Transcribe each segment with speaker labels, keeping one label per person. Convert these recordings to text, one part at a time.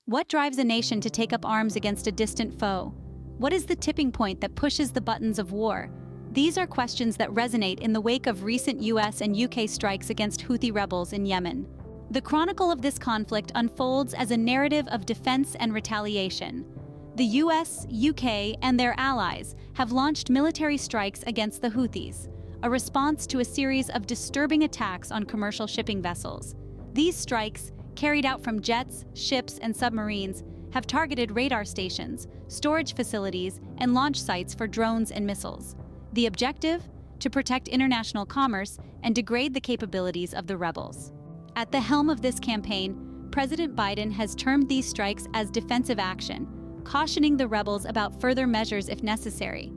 Speaker 1: What drives a nation to take up arms against a distant foe? What is the tipping point that pushes the buttons of war? These are questions that resonate in the wake of recent US and UK strikes against Houthi rebels in Yemen. The chronicle of this conflict unfolds as a narrative of defense and retaliation. The US, UK, and their allies have launched military strikes against the Houthis, a response to a series of disturbing attacks on commercial shipping vessels. These strikes, carried out from jets, ships, and submarines, have targeted radar stations, storage facilities, and launch sites for drones and missiles. The objective? To protect international commerce and degrade the capabilities of the rebels. At the helm of this campaign, President Biden has termed these strikes as defensive action, cautioning the rebels about further measures if necessary.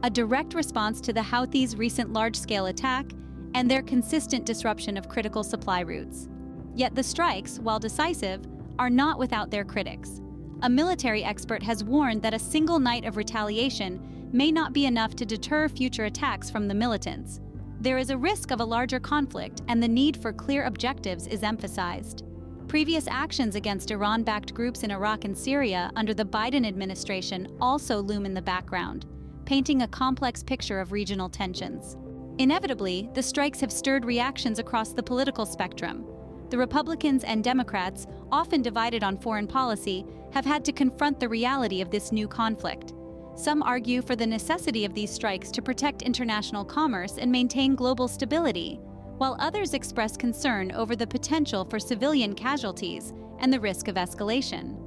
Speaker 1: A direct response to the Houthis' recent large-scale attack and their consistent disruption of critical supply routes. Yet the strikes, while decisive, are not without their critics. A military expert has warned that a single night of retaliation may not be enough to deter future attacks from the militants. There is a risk of a larger conflict, and the need for clear objectives is emphasized. Previous actions against Iran-backed groups in Iraq and Syria under the Biden administration also loom in the background, painting a complex picture of regional tensions. Inevitably, the strikes have stirred reactions across the political spectrum. The Republicans and Democrats, often divided on foreign policy, have had to confront the reality of this new conflict. Some argue for the necessity of these strikes to protect international commerce and maintain global stability, while others express concern over the potential for civilian casualties and the risk of escalation.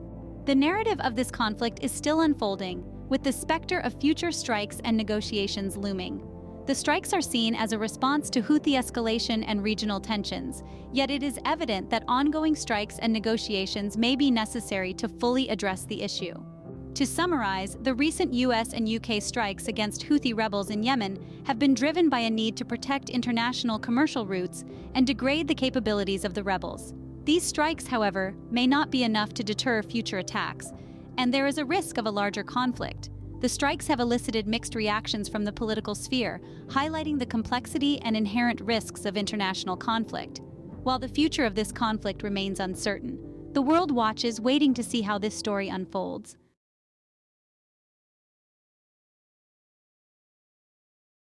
Speaker 1: The narrative of this conflict is still unfolding, with the specter of future strikes and negotiations looming. The strikes are seen as a response to Houthi escalation and regional tensions, yet it is evident that ongoing strikes and negotiations may be necessary to fully address the issue. To summarize, the recent US and UK strikes against Houthi rebels in Yemen have been driven by a need to protect international commercial routes and degrade the capabilities of the rebels. These strikes, however, may not be enough to deter future attacks, and there is a risk of a larger conflict. The strikes have elicited mixed reactions from the political sphere, highlighting the complexity and inherent risks of international conflict. While the future of this conflict remains uncertain, the world watches, waiting to see how this story unfolds.